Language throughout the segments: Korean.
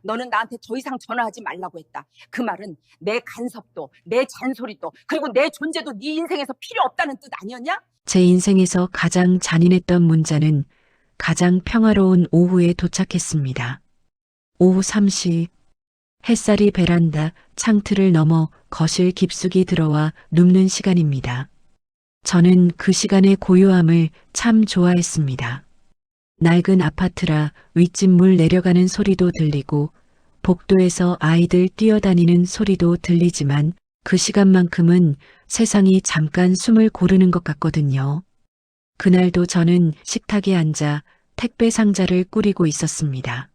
너는 나한테 더 이상 전화하지 말라고 했다. 그 말은 내 간섭도, 내 잔소리도, 그리고 내 존재도 네 인생에서 필요 없다는 뜻 아니었냐? 제 인생에서 가장 잔인했던 문자는 가장 평화로운 오후에 도착했습니다. 오후 3시, 햇살이 베란다 창틀을 넘어 거실 깊숙이 들어와 눕는 시간입니다. 저는 그 시간의 고요함을 참 좋아했습니다. 낡은 아파트라 윗집 물 내려가는 소리도 들리고 복도에서 아이들 뛰어다니는 소리도 들리지만 그 시간만큼은 세상이 잠깐 숨을 고르는 것 같거든요. 그날도 저는 식탁에 앉아 택배 상자를 꾸리고 있었습니다.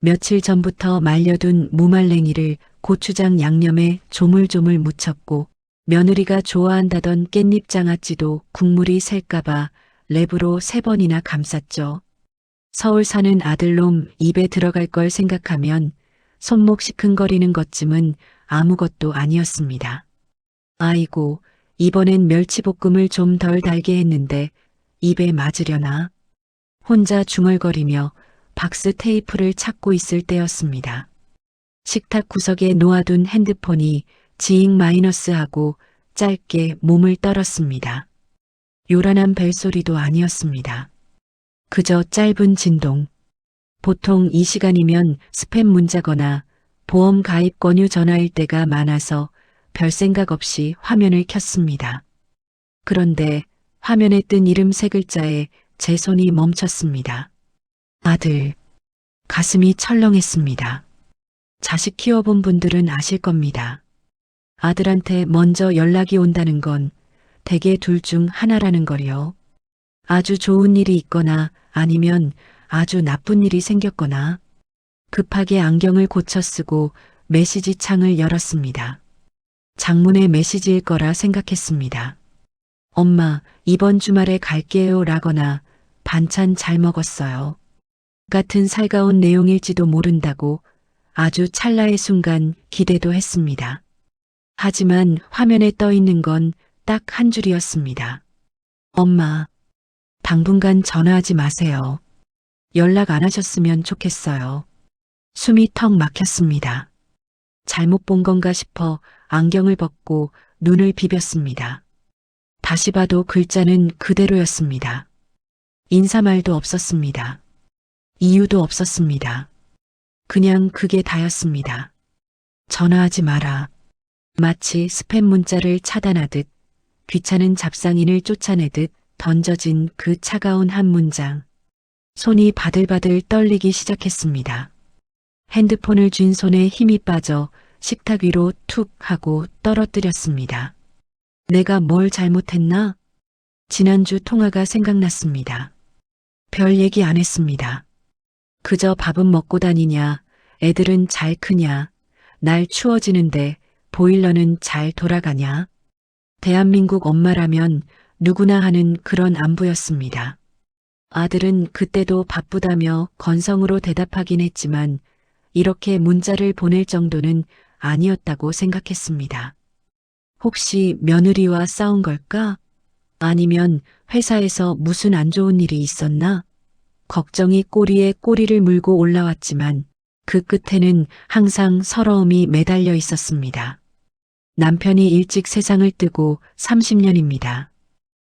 며칠 전부터 말려둔 무말랭이를 고추장 양념에 조물조물 묻혔고 며느리가 좋아한다던 깻잎 장아찌도 국물이 셀까봐 랩으로 3번이나 감쌌죠. 서울 사는 아들놈 입에 들어갈 걸 생각하면 손목 시큰거리는 것쯤은 아무것도 아니었습니다. 아이고, 이번엔 멸치볶음을 좀 덜 달게 했는데 입에 맞으려나? 혼자 중얼거리며 박스 테이프를 찾고 있을 때였습니다. 식탁 구석에 놓아둔 핸드폰이 지잉 마이너스하고 짧게 몸을 떨었습니다. 요란한 벨소리도 아니었습니다. 그저 짧은 진동. 보통 이 시간이면 스팸 문자거나 보험 가입 권유 전화일 때가 많아서 별 생각 없이 화면을 켰습니다. 그런데 화면에 뜬 이름 3글자에 제 손이 멈췄습니다. 아들. 가슴이 철렁했습니다. 자식 키워본 분들은 아실 겁니다. 아들한테 먼저 연락이 온다는 건 대개 둘 중 하나라는 걸요. 아주 좋은 일이 있거나 아니면 아주 나쁜 일이 생겼거나. 급하게 안경을 고쳐 쓰고 메시지 창을 열었습니다. 장문의 메시지일 거라 생각했습니다. 엄마, 이번 주말에 갈게요 라거나 반찬 잘 먹었어요. 같은 살가운 내용일지도 모른다고 아주 찰나의 순간 기대도 했습니다. 하지만 화면에 떠 있는 건 딱 한 줄이었습니다. 엄마, 당분간 전화하지 마세요. 연락 안 하셨으면 좋겠어요. 숨이 턱 막혔습니다. 잘못 본 건가 싶어 안경을 벗고 눈을 비볐습니다. 다시 봐도 글자는 그대로였습니다. 인사말도 없었습니다. 이유도 없었습니다. 그냥 그게 다였습니다. 전화하지 마라. 마치 스팸 문자를 차단하듯 귀찮은 잡상인을 쫓아내듯 던져진 그 차가운 한 문장. 손이 바들바들 떨리기 시작했습니다. 핸드폰을 쥔 손에 힘이 빠져 식탁 위로 툭 하고 떨어뜨렸습니다. 내가 뭘 잘못했나? 지난주 통화가 생각났습니다. 별 얘기 안 했습니다. 그저 밥은 먹고 다니냐, 애들은 잘 크냐, 날 추워지는데 보일러는 잘 돌아가냐. 대한민국 엄마라면 누구나 하는 그런 안부였습니다. 아들은 그때도 바쁘다며 건성으로 대답하긴 했지만 이렇게 문자를 보낼 정도는 아니었다고 생각했습니다. 혹시 며느리와 싸운 걸까? 아니면 회사에서 무슨 안 좋은 일이 있었나? 걱정이 꼬리에 꼬리를 물고 올라왔지만 그 끝에는 항상 서러움이 매달려 있었습니다. 남편이 일찍 세상을 뜨고 30년입니다.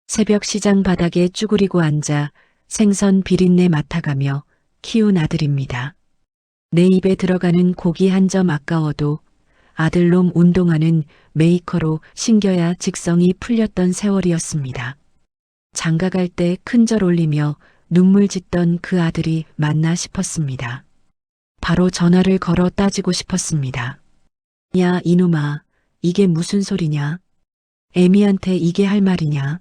새벽 시장 바닥에 쭈그리고 앉아 생선 비린내 맡아가며 키운 아들입니다. 내 입에 들어가는 고기 한 점 아까워도 아들놈 운동하는 메이커로 신겨야 직성이 풀렸던 세월이었습니다. 장가갈 때 큰절 올리며 눈물 짓던 그 아들이 맞나 싶었습니다. 바로 전화를 걸어 따지고 싶었습니다. 야, 이놈아, 이게 무슨 소리냐? 애미한테 이게 할 말이냐?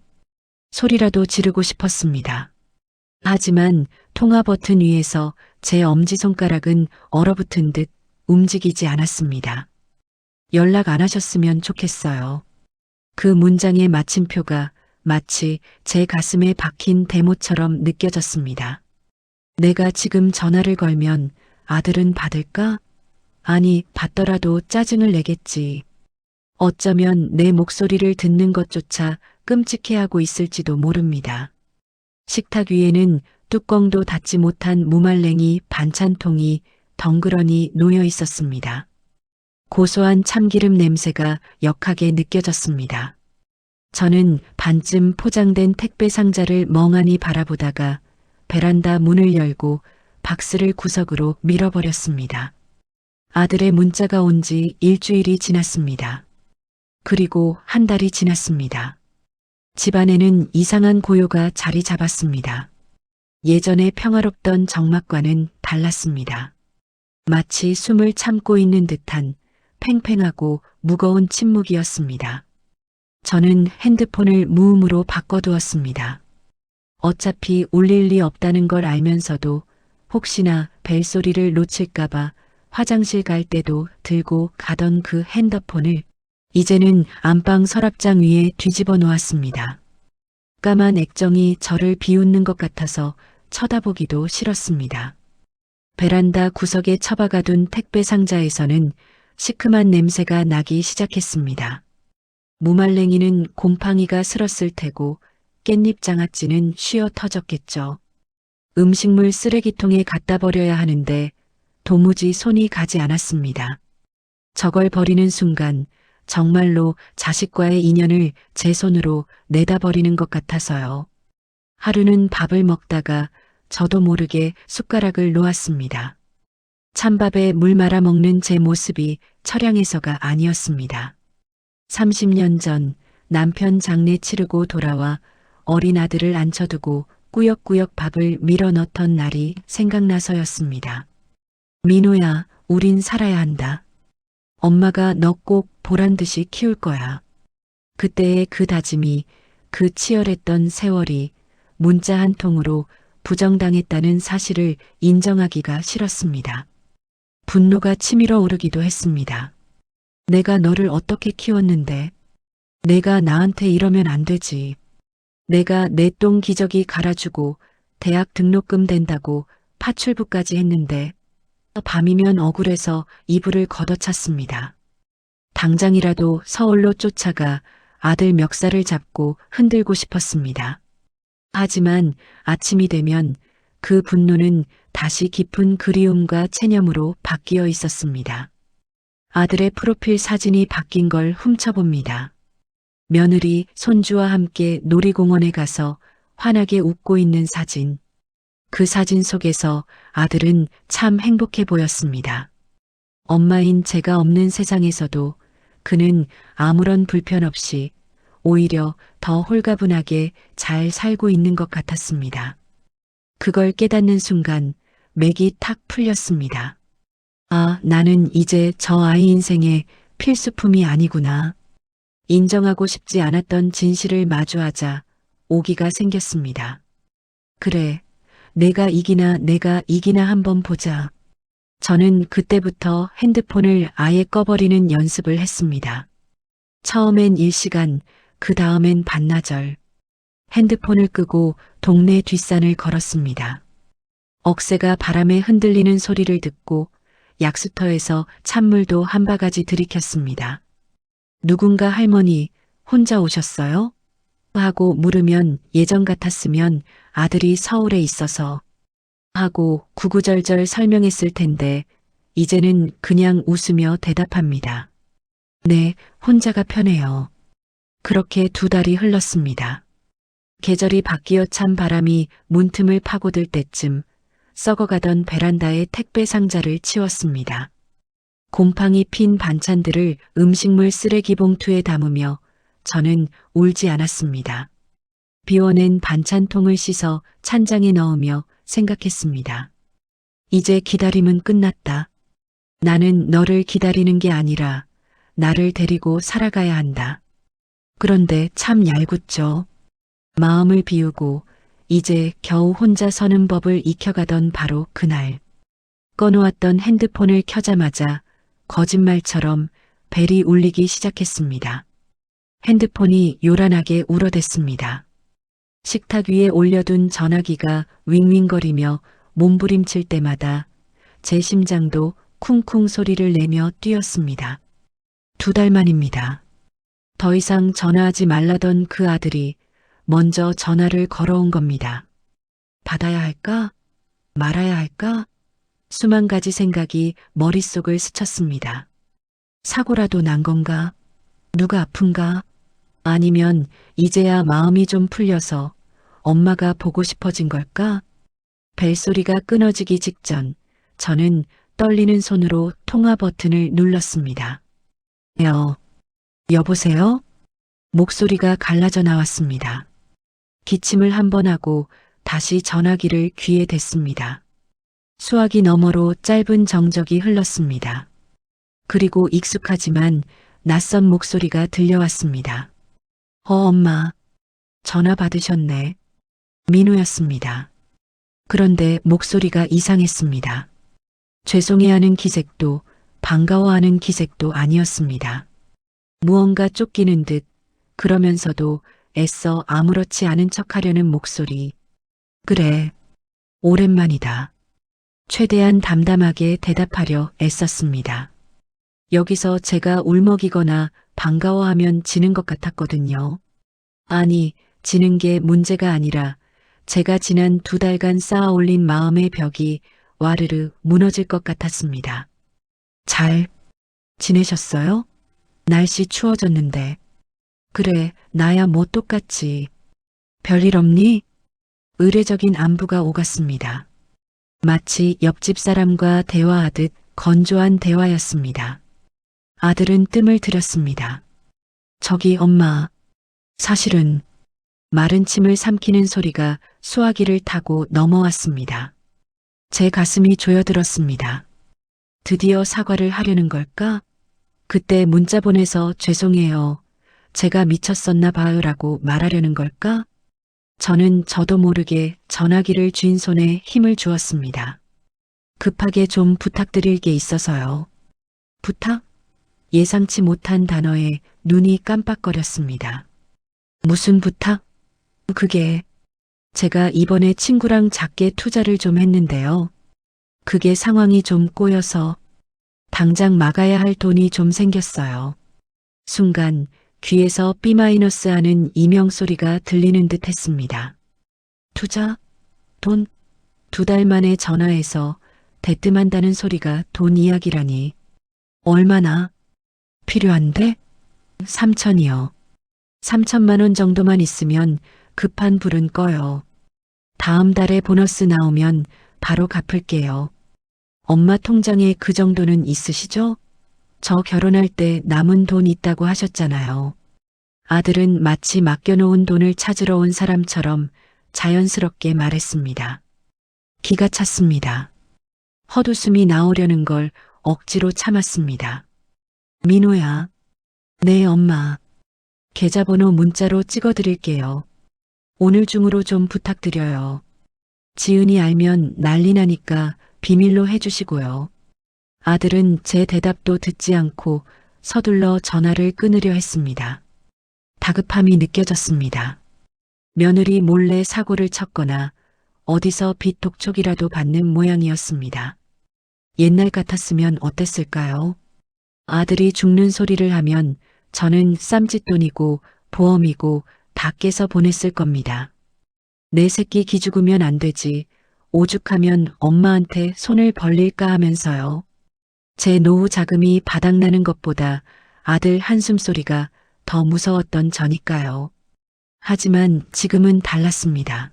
소리라도 지르고 싶었습니다. 하지만 통화 버튼 위에서 제 엄지손가락은 얼어붙은 듯 움직이지 않았습니다. 연락 안 하셨으면 좋겠어요. 그 문장의 마침표가 마치 제 가슴에 박힌 대모처럼 느껴졌습니다. 내가 지금 전화를 걸면 아들은 받을까? 아니, 받더라도 짜증을 내겠지. 어쩌면 내 목소리를 듣는 것조차 끔찍해하고 있을지도 모릅니다. 식탁 위에는 뚜껑도 닫지 못한 무말랭이 반찬통이 덩그러니 놓여 있었습니다. 고소한 참기름 냄새가 역하게 느껴졌습니다. 저는 반쯤 포장된 택배 상자를 멍하니 바라보다가 베란다 문을 열고 박스를 구석으로 밀어버렸습니다. 아들의 문자가 온 지 일주일이 지났습니다. 그리고 한 달이 지났습니다. 집안에는 이상한 고요가 자리 잡았습니다. 예전에 평화롭던 정막과는 달랐습니다. 마치 숨을 참고 있는 듯한 팽팽하고 무거운 침묵이었습니다. 저는 핸드폰을 무음으로 바꿔두었습니다. 어차피 울릴 리 없다는 걸 알면서도 혹시나 벨소리를 놓칠까봐 화장실 갈 때도 들고 가던 그 핸드폰을 이제는 안방 서랍장 위에 뒤집어 놓았습니다. 까만 액정이 저를 비웃는 것 같아서 쳐다보기도 싫었습니다. 베란다 구석에 처박아둔 택배 상자에서는 시큼한 냄새가 나기 시작했습니다. 무말랭이는 곰팡이가 슬었을 테고 깻잎 장아찌는 쉬어 터졌겠죠. 음식물 쓰레기통에 갖다 버려야 하는데 도무지 손이 가지 않았습니다. 저걸 버리는 순간 정말로 자식과의 인연을 제 손으로 내다버리는 것 같아서요. 하루는 밥을 먹다가 저도 모르게 숟가락을 놓았습니다. 찬밥에 물 말아 먹는 제 모습이 처량해서가 아니었습니다. 30년 전 남편 장례 치르고 돌아와 어린 아들을 앉혀두고 꾸역꾸역 밥을 밀어 넣던 날이 생각나서였습니다. 민호야, 우린 살아야 한다. 엄마가 너 꼭 보란 듯이 키울 거야. 그때의 그 다짐이, 그 치열했던 세월이 문자 한 통으로 부정당했다는 사실을 인정하기가 싫었습니다. 분노가 치밀어 오르기도 했습니다. 내가 너를 어떻게 키웠는데? 내가 나한테 이러면 안 되지. 내가 내 똥 기저귀 갈아주고 대학 등록금 된다고 파출부까지 했는데 밤이면 억울해서 이불을 걷어찼습니다. 당장이라도 서울로 쫓아가 아들 멱살을 잡고 흔들고 싶었습니다. 하지만 아침이 되면 그 분노는 다시 깊은 그리움과 체념으로 바뀌어 있었습니다. 아들의 프로필 사진이 바뀐 걸 훔쳐봅니다. 며느리, 손주와 함께 놀이공원에 가서 환하게 웃고 있는 사진. 그 사진 속에서 아들은 참 행복해 보였습니다. 엄마인 제가 없는 세상에서도 그는 아무런 불편 없이 오히려 더 홀가분하게 잘 살고 있는 것 같았습니다. 그걸 깨닫는 순간 맥이 탁 풀렸습니다. 아, 나는 이제 저 아이 인생의 필수품이 아니구나. 인정하고 싶지 않았던 진실을 마주하자 오기가 생겼습니다. 그래, 내가 이기나 한번 보자. 저는 그때부터 핸드폰을 아예 꺼버리는 연습을 했습니다. 처음엔 1시간, 그 다음엔 반나절. 핸드폰을 끄고 동네 뒷산을 걸었습니다. 억새가 바람에 흔들리는 소리를 듣고 약수터에서 찬물도 한 바가지 들이켰습니다. 누군가 할머니, 혼자 오셨어요? 하고 물으면 예전 같았으면 아들이 서울에 있어서 하고 구구절절 설명했을 텐데 이제는 그냥 웃으며 대답합니다. 네, 혼자가 편해요. 그렇게 2달이 흘렀습니다. 계절이 바뀌어 찬 바람이 문틈을 파고들 때쯤 썩어가던 베란다의 택배 상자를 치웠습니다. 곰팡이 핀 반찬들을 음식물 쓰레기 봉투에 담으며 저는 울지 않았습니다. 비워낸 반찬통을 씻어 찬장에 넣으며 생각했습니다. 이제 기다림은 끝났다. 나는 너를 기다리는 게 아니라 나를 데리고 살아가야 한다. 그런데 참 얄궂죠. 마음을 비우고 이제 겨우 혼자 서는 법을 익혀가던 바로 그날. 꺼놓았던 핸드폰을 켜자마자 거짓말처럼 벨이 울리기 시작했습니다. 핸드폰이 요란하게 울어댔습니다. 식탁 위에 올려둔 전화기가 윙윙거리며 몸부림칠 때마다 제 심장도 쿵쿵 소리를 내며 뛰었습니다. 2달 만입니다. 더 이상 전화하지 말라던 그 아들이 먼저 전화를 걸어온 겁니다. 받아야 할까? 말아야 할까? 수만 가지 생각이 머릿속을 스쳤습니다. 사고라도 난 건가? 누가 아픈가? 아니면 이제야 마음이 좀 풀려서 엄마가 보고 싶어진 걸까? 벨소리가 끊어지기 직전 저는 떨리는 손으로 통화 버튼을 눌렀습니다. 여보세요? 목소리가 갈라져 나왔습니다. 기침을 한 번 하고 다시 전화기를 귀에 댔습니다. 수화기 너머로 짧은 정적이 흘렀습니다. 그리고 익숙하지만 낯선 목소리가 들려왔습니다. 엄마. 전화 받으셨네. 민우였습니다. 그런데 목소리가 이상했습니다. 죄송해하는 기색도 반가워하는 기색도 아니었습니다. 무언가 쫓기는 듯 그러면서도 애써 아무렇지 않은 척하려는 목소리. 그래, 오랜만이다. 최대한 담담하게 대답하려 애썼습니다. 여기서 제가 울먹이거나 반가워하면 지는 것 같았거든요. 아니, 지는 게 문제가 아니라 제가 지난 2달간 쌓아 올린 마음의 벽이 와르르 무너질 것 같았습니다. 잘 지내셨어요? 날씨 추워졌는데. 그래, 나야 뭐 똑같지. 별일 없니? 의례적인 안부가 오갔습니다. 마치 옆집 사람과 대화하듯 건조한 대화였습니다. 아들은 뜸을 들였습니다. 저기 엄마, 사실은 마른 침을 삼키는 소리가 수화기를 타고 넘어왔습니다. 제 가슴이 조여들었습니다. 드디어 사과를 하려는 걸까? 그때 문자 보내서 죄송해요. 제가 미쳤었나 봐요라고 말하려는 걸까? 저는 저도 모르게 전화기를 쥔 손에 힘을 주었습니다. 급하게 좀 부탁드릴 게 있어서요. 부탁? 예상치 못한 단어에 눈이 깜빡거렸습니다. 무슨 부탁? 그게 제가 이번에 친구랑 작게 투자를 좀 했는데요. 그게 상황이 좀 꼬여서 당장 막아야 할 돈이 좀 생겼어요. 순간 귀에서 B- 하는 이명 소리가 들리는 듯 했습니다. 투자? 돈? 2달 만에 전화해서 대뜸한다는 소리가 돈 이야기라니. 얼마나? 필요한데? 3천이요. 3천만 원 정도만 있으면 급한 불은 꺼요. 다음 달에 보너스 나오면 바로 갚을게요. 엄마 통장에 그 정도는 있으시죠? 저 결혼할 때 남은 돈 있다고 하셨잖아요. 아들은 마치 맡겨놓은 돈을 찾으러 온 사람처럼 자연스럽게 말했습니다. 기가 찼습니다. 헛웃음이 나오려는 걸 억지로 참았습니다. 민호야. 네, 엄마. 계좌번호 문자로 찍어드릴게요. 오늘 중으로 좀 부탁드려요. 지은이 알면 난리 나니까 비밀로 해주시고요. 아들은 제 대답도 듣지 않고 서둘러 전화를 끊으려 했습니다. 다급함이 느껴졌습니다. 며느리 몰래 사고를 쳤거나 어디서 빚 독촉이라도 받는 모양이었습니다. 옛날 같았으면 어땠을까요? 아들이 죽는 소리를 하면 저는 쌈짓돈이고 보험이고 다 깨서 보냈을 겁니다. 내 새끼 기죽으면 안 되지. 오죽하면 엄마한테 손을 벌릴까 하면서요. 제 노후 자금이 바닥나는 것보다 아들 한숨소리가 더 무서웠던 저니까요. 하지만 지금은 달랐습니다.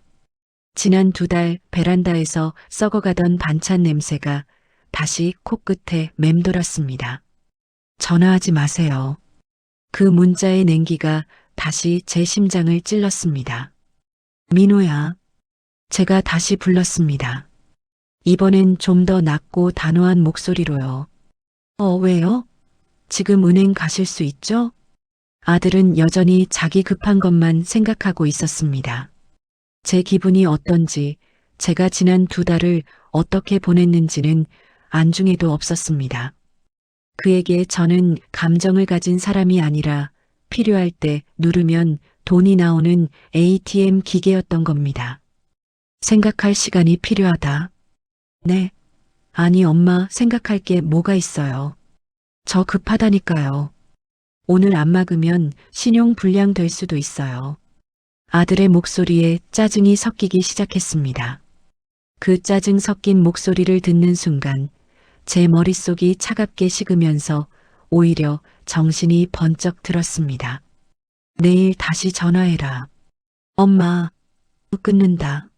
지난 2달 베란다에서 썩어가던 반찬 냄새가 다시 코끝에 맴돌았습니다. 전화하지 마세요. 그 문자의 냉기가 다시 제 심장을 찔렀습니다. 민호야. 제가 다시 불렀습니다. 이번엔 좀 더 낮고 단호한 목소리로요. 왜요? 지금 은행 가실 수 있죠? 아들은 여전히 자기 급한 것만 생각하고 있었습니다. 제 기분이 어떤지, 제가 지난 2달을 어떻게 보냈는지는 안중에도 없었습니다. 그에게 저는 감정을 가진 사람이 아니라 필요할 때 누르면 돈이 나오는 ATM 기계였던 겁니다. 생각할 시간이 필요하다. 네. 아니 엄마 생각할 게 뭐가 있어요. 저 급하다니까요. 오늘 안 막으면 신용 불량 될 수도 있어요. 아들의 목소리에 짜증이 섞이기 시작했습니다. 그 짜증 섞인 목소리를 듣는 순간 제 머릿속이 차갑게 식으면서 오히려 정신이 번쩍 들었습니다. 내일 다시 전화해라. 엄마, 끊는다.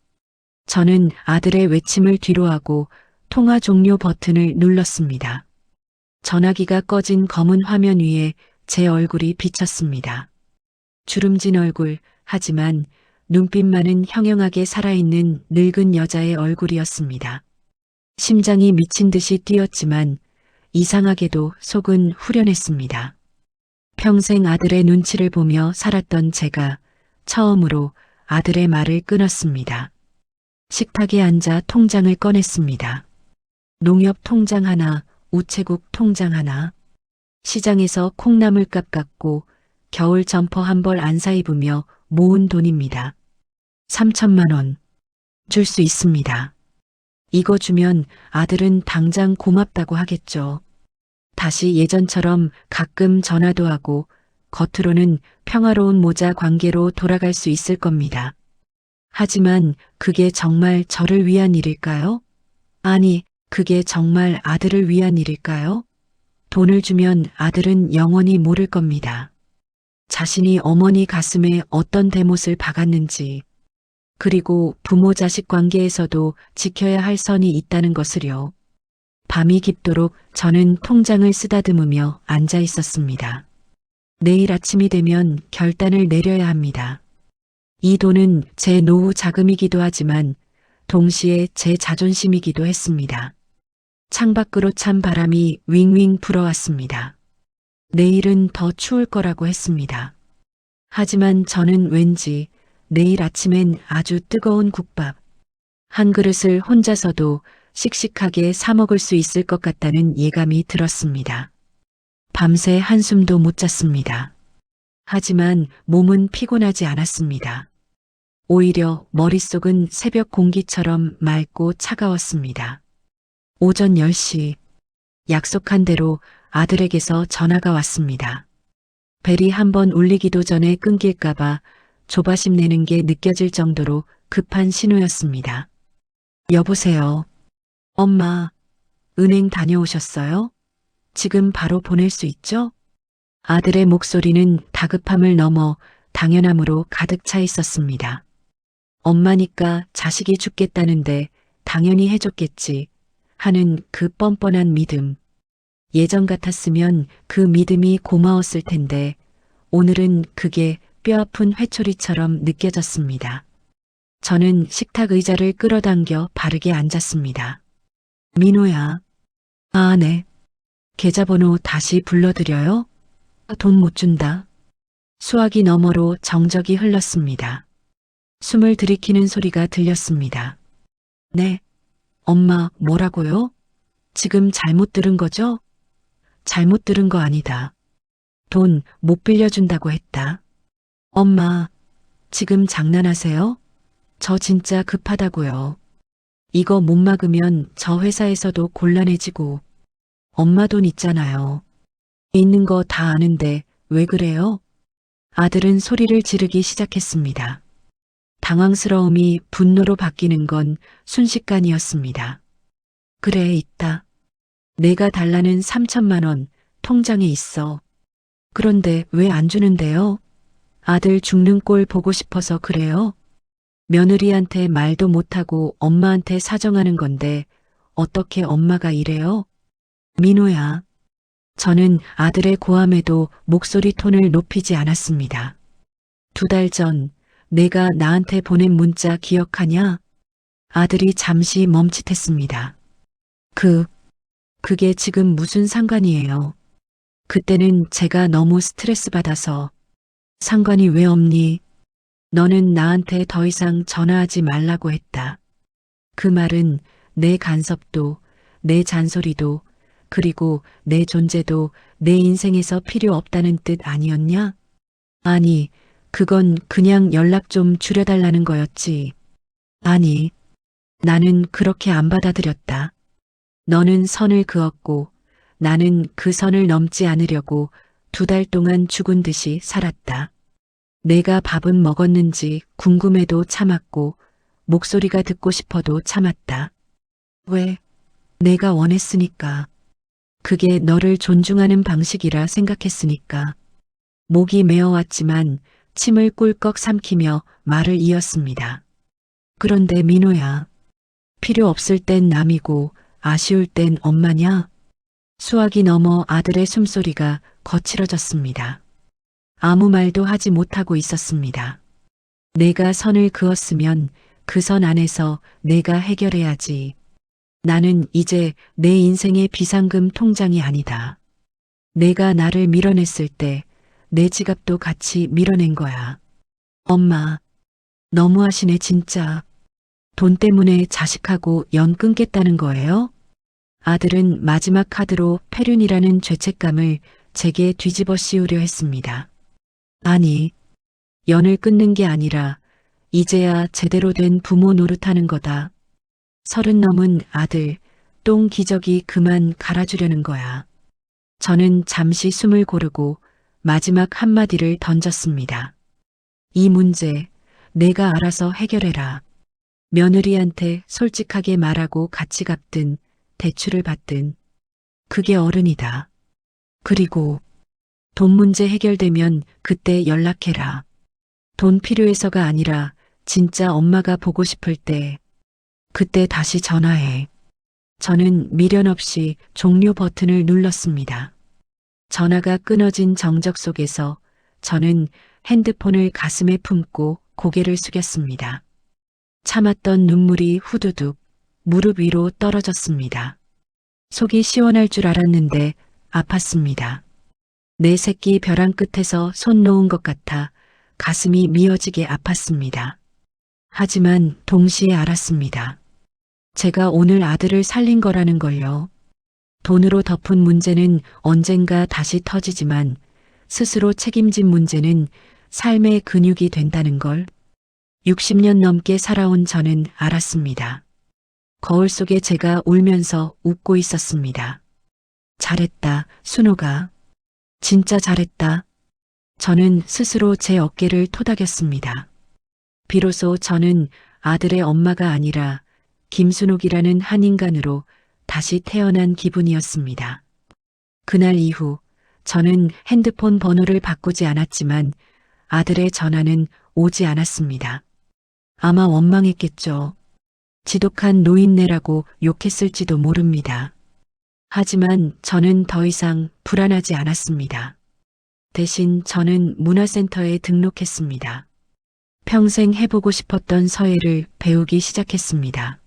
저는 아들의 외침을 뒤로하고 통화 종료 버튼을 눌렀습니다. 전화기가 꺼진 검은 화면 위에 제 얼굴이 비쳤습니다. 주름진 얼굴, 하지만 눈빛만은 형형하게 살아있는 늙은 여자의 얼굴이었습니다. 심장이 미친 듯이 뛰었지만 이상하게도 속은 후련했습니다. 평생 아들의 눈치를 보며 살았던 제가 처음으로 아들의 말을 끊었습니다. 식탁에 앉아 통장을 꺼냈습니다. 농협 통장 하나, 우체국 통장 하나. 시장에서 콩나물값 갚고 겨울 점퍼 한 벌 안 사 입으며 모은 돈입니다. 3천만 원. 줄 수 있습니다. 이거 주면 아들은 당장 고맙다고 하겠죠. 다시 예전처럼 가끔 전화도 하고 겉으로는 평화로운 모자 관계로 돌아갈 수 있을 겁니다. 하지만 그게 정말 저를 위한 일일까요? 아니, 그게 정말 아들을 위한 일일까요? 돈을 주면 아들은 영원히 모를 겁니다. 자신이 어머니 가슴에 어떤 대못을 박았는지, 그리고 부모 자식 관계에서도 지켜야 할 선이 있다는 것을요. 밤이 깊도록 저는 통장을 쓰다듬으며 앉아 있었습니다. 내일 아침이 되면 결단을 내려야 합니다. 이 돈은 제 노후 자금이기도 하지만 동시에 제 자존심이기도 했습니다. 창밖으로 찬 바람이 윙윙 불어왔습니다. 내일은 더 추울 거라고 했습니다. 하지만 저는 왠지 내일 아침엔 아주 뜨거운 국밥 한 그릇을 혼자서도 씩씩하게 사 먹을 수 있을 것 같다는 예감이 들었습니다. 밤새 한숨도 못 잤습니다. 하지만 몸은 피곤하지 않았습니다. 오히려 머릿속은 새벽 공기처럼 맑고 차가웠습니다. 오전 10시 약속한 대로 아들에게서 전화가 왔습니다. 벨이 한번 울리기도 전에 끊길까봐 조바심 내는 게 느껴질 정도로 급한 신호였습니다. 여보세요. 엄마, 은행 다녀오셨어요? 지금 바로 보낼 수 있죠? 아들의 목소리는 다급함을 넘어 당연함으로 가득 차 있었습니다. 엄마니까 자식이 죽겠다는데 당연히 해줬겠지 하는 그 뻔뻔한 믿음. 예전 같았으면 그 믿음이 고마웠을 텐데 오늘은 그게 뼈아픈 회초리처럼 느껴졌습니다. 저는 식탁 의자를 끌어당겨 바르게 앉았습니다. 민호야. 아, 네. 계좌번호 다시 불러드려요? 돈 못 준다. 수화기 너머로 정적이 흘렀습니다. 숨을 들이키는 소리가 들렸습니다. 네. 엄마, 뭐라고요? 지금 잘못 들은 거죠? 잘못 들은 거 아니다. 돈 못 빌려준다고 했다. 엄마, 지금 장난하세요? 저 진짜 급하다고요. 이거 못 막으면 저 회사에서도 곤란해지고 엄마 돈 있잖아요. 있는 거 다 아는데 왜 그래요? 아들은 소리를 지르기 시작했습니다. 당황스러움이 분노로 바뀌는 건 순식간이었습니다. 그래, 있다. 내가 달라는 3천만 원 통장에 있어. 그런데 왜 안 주는데요? 아들 죽는 꼴 보고 싶어서 그래요? 며느리한테 말도 못하고 엄마한테 사정하는 건데 어떻게 엄마가 이래요? 민호야. 저는 아들의 고함에도 목소리 톤을 높이지 않았습니다. 2달 전 내가 나한테 보낸 문자 기억하냐? 아들이 잠시 멈칫했습니다. 그게 지금 무슨 상관이에요? 그때는 제가 너무 스트레스 받아서. 상관이 왜 없니? 너는 나한테 더 이상 전화하지 말라고 했다. 그 말은 내 간섭도, 내 잔소리도, 그리고 내 존재도 내 인생에서 필요 없다는 뜻 아니었냐? 아니, 그건 그냥 연락 좀 줄여달라는 거였지. 아니, 나는 그렇게 안 받아들였다. 너는 선을 그었고 나는 그 선을 넘지 않으려고 2달 동안 죽은 듯이 살았다. 내가 밥은 먹었는지 궁금해도 참았고 목소리가 듣고 싶어도 참았다. 왜? 내가 원했으니까. 그게 너를 존중하는 방식이라 생각했으니까. 목이 메어왔지만 침을 꿀꺽 삼키며 말을 이었습니다. 그런데 민호야, 필요 없을 땐 남이고 아쉬울 땐 엄마냐? 수화기 너머 아들의 숨소리가 거칠어졌습니다. 아무 말도 하지 못하고 있었습니다. 내가 선을 그었으면 그 선 안에서 내가 해결해야지. 나는 이제 내 인생의 비상금 통장이 아니다. 내가 나를 밀어냈을 때 내 지갑도 같이 밀어낸 거야. 엄마, 너무하시네 진짜. 돈 때문에 자식하고 연 끊겠다는 거예요? 아들은 마지막 카드로 폐륜이라는 죄책감을 제게 뒤집어 씌우려 했습니다. 아니, 연을 끊는 게 아니라 이제야 제대로 된 부모 노릇하는 거다. 30 넘은 아들, 똥 기저귀 그만 갈아주려는 거야. 저는 잠시 숨을 고르고 마지막 한마디를 던졌습니다. 이 문제 내가 알아서 해결해라. 며느리한테 솔직하게 말하고 같이 갚든 대출을 받든 그게 어른이다. 그리고 돈 문제 해결되면 그때 연락해라. 돈 필요해서가 아니라 진짜 엄마가 보고 싶을 때 그때 다시 전화해. 저는 미련 없이 종료 버튼을 눌렀습니다. 전화가 끊어진 정적 속에서 저는 핸드폰을 가슴에 품고 고개를 숙였습니다. 참았던 눈물이 후두둑 무릎 위로 떨어졌습니다. 속이 시원할 줄 알았는데 아팠습니다. 내 새끼 벼랑 끝에서 손 놓은 것 같아 가슴이 미어지게 아팠습니다. 하지만 동시에 알았습니다. 제가 오늘 아들을 살린 거라는 걸요. 돈으로 덮은 문제는 언젠가 다시 터지지만 스스로 책임진 문제는 삶의 근육이 된다는 걸 60년 넘게 살아온 저는 알았습니다. 거울 속에 제가 울면서 웃고 있었습니다. 잘했다, 순호가. 진짜 잘했다. 저는 스스로 제 어깨를 토닥였습니다. 비로소 저는 아들의 엄마가 아니라 김순옥이라는 한 인간으로 다시 태어난 기분이었습니다. 그날 이후 저는 핸드폰 번호를 바꾸지 않았지만 아들의 전화는 오지 않았습니다. 아마 원망했겠죠. 지독한 노인네라고 욕했을지도 모릅니다. 하지만 저는 더 이상 불안하지 않았습니다. 대신 저는 문화센터에 등록했습니다. 평생 해보고 싶었던 서예를 배우기 시작했습니다.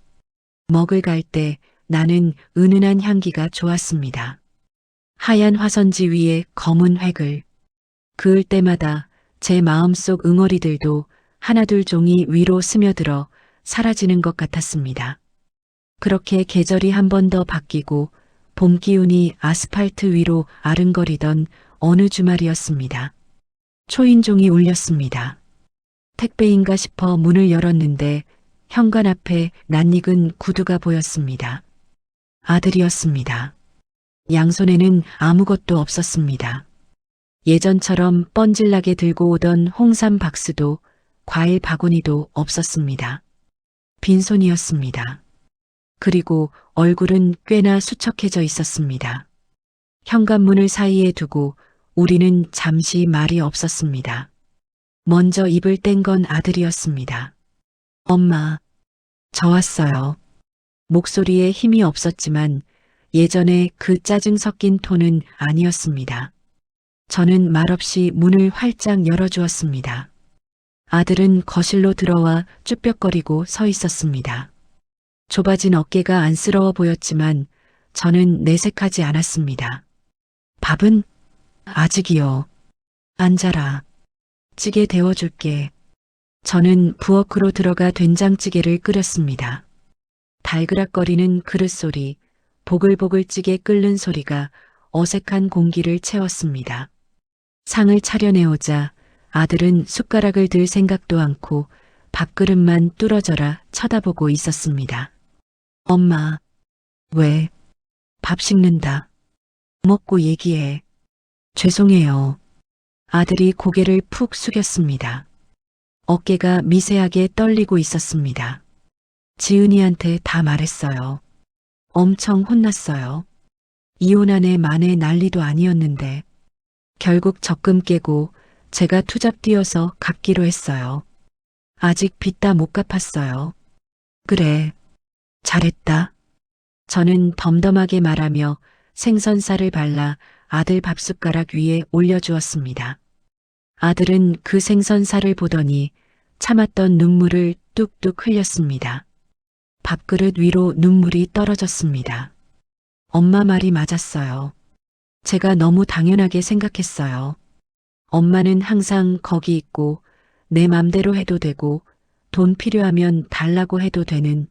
먹을 갈 때 나는 은은한 향기가 좋았습니다. 하얀 화선지 위에 검은 획을 그을 때마다 제 마음속 응어리들도 하나둘 종이 위로 스며들어 사라지는 것 같았습니다. 그렇게 계절이 한 번 더 바뀌고 봄 기운이 아스팔트 위로 아른거리던 어느 주말이었습니다. 초인종이 울렸습니다. 택배인가 싶어 문을 열었는데 현관 앞에 낯익은 구두가 보였습니다. 아들이었습니다. 양손에는 아무것도 없었습니다. 예전처럼 뻔질나게 들고 오던 홍삼 박스도 과일 바구니도 없었습니다. 빈손이었습니다. 그리고 얼굴은 꽤나 수척해져 있었습니다. 현관문을 사이에 두고 우리는 잠시 말이 없었습니다. 먼저 입을 뗀 건 아들이었습니다. 엄마, 저 왔어요. 목소리에 힘이 없었지만 예전에 그 짜증 섞인 톤은 아니었습니다. 저는 말없이 문을 활짝 열어주었습니다. 아들은 거실로 들어와 쭈뼛거리고 서 있었습니다. 좁아진 어깨가 안쓰러워 보였지만 저는 내색하지 않았습니다. 밥은? 아직이요. 앉아라. 찌개 데워줄게. 저는 부엌으로 들어가 된장찌개를 끓였습니다. 달그락거리는 그릇 소리, 보글보글 찌개 끓는 소리가 어색한 공기를 채웠습니다. 상을 차려내오자 아들은 숟가락을 들 생각도 않고 밥그릇만 뚫어져라 쳐다보고 있었습니다. 엄마, 왜? 밥 식는다. 먹고 얘기해. 죄송해요. 아들이 고개를 푹 숙였습니다. 어깨가 미세하게 떨리고 있었습니다. 지은이한테 다 말했어요. 엄청 혼났어요. 이혼한 애 만에 난리도 아니었는데 결국 적금 깨고 제가 투잡 뛰어서 갚기로 했어요. 아직 빚 다 못 갚았어요. 그래, 잘했다. 저는 덤덤하게 말하며 생선살을 발라 아들 밥숟가락 위에 올려주었습니다. 아들은 그 생선살을 보더니 참았던 눈물을 뚝뚝 흘렸습니다. 밥그릇 위로 눈물이 떨어졌습니다. 엄마 말이 맞았어요. 제가 너무 당연하게 생각했어요. 엄마는 항상 거기 있고 내 맘대로 해도 되고 돈 필요하면 달라고 해도 되는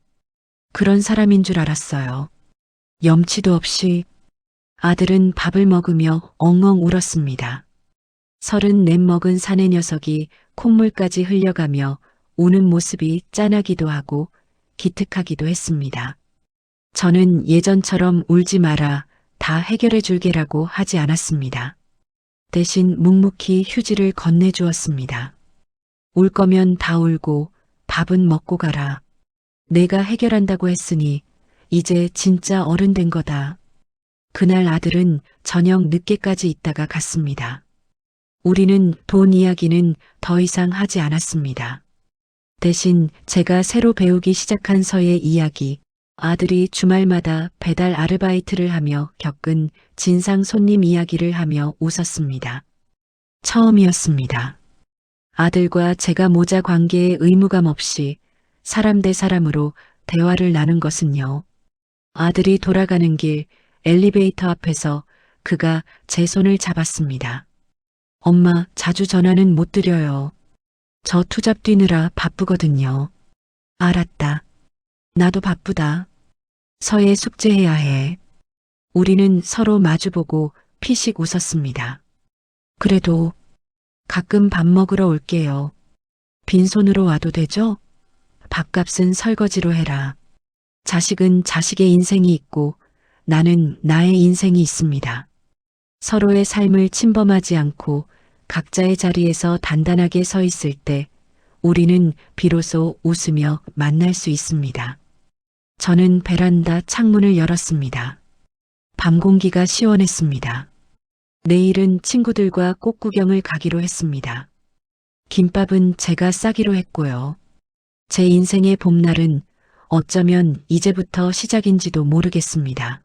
그런 사람인 줄 알았어요. 염치도 없이 아들은 밥을 먹으며 엉엉 울었습니다. 34 먹은 사내 녀석이 콧물까지 흘려가며 우는 모습이 짠하기도 하고 기특하기도 했습니다. 저는 예전처럼 울지 마라, 다 해결해 줄게라고 하지 않았습니다. 대신 묵묵히 휴지를 건네주었습니다. 울 거면 다 울고 밥은 먹고 가라. 내가 해결한다고 했으니 이제 진짜 어른 된 거다. 그날 아들은 저녁 늦게까지 있다가 갔습니다. 우리는 돈 이야기는 더 이상 하지 않았습니다. 대신 제가 새로 배우기 시작한 서예 이야기, 아들이 주말마다 배달 아르바이트를 하며 겪은 진상 손님 이야기를 하며 웃었습니다. 처음이었습니다. 아들과 제가 모자 관계에 의무감 없이 사람 대 사람으로 대화를 나눈 것은요. 아들이 돌아가는 길 엘리베이터 앞에서 그가 제 손을 잡았습니다. 엄마, 자주 전화는 못 드려요. 저 투잡 뛰느라 바쁘거든요. 알았다. 나도 바쁘다. 서예 숙제해야 해. 우리는 서로 마주보고 피식 웃었습니다. 그래도 가끔 밥 먹으러 올게요. 빈손으로 와도 되죠? 밥값은 설거지로 해라. 자식은 자식의 인생이 있고 나는 나의 인생이 있습니다. 서로의 삶을 침범하지 않고 각자의 자리에서 단단하게 서 있을 때 우리는 비로소 웃으며 만날 수 있습니다. 저는 베란다 창문을 열었습니다. 밤 공기가 시원했습니다. 내일은 친구들과 꽃구경을 가기로 했습니다. 김밥은 제가 싸기로 했고요. 제 인생의 봄날은 어쩌면 이제부터 시작인지도 모르겠습니다.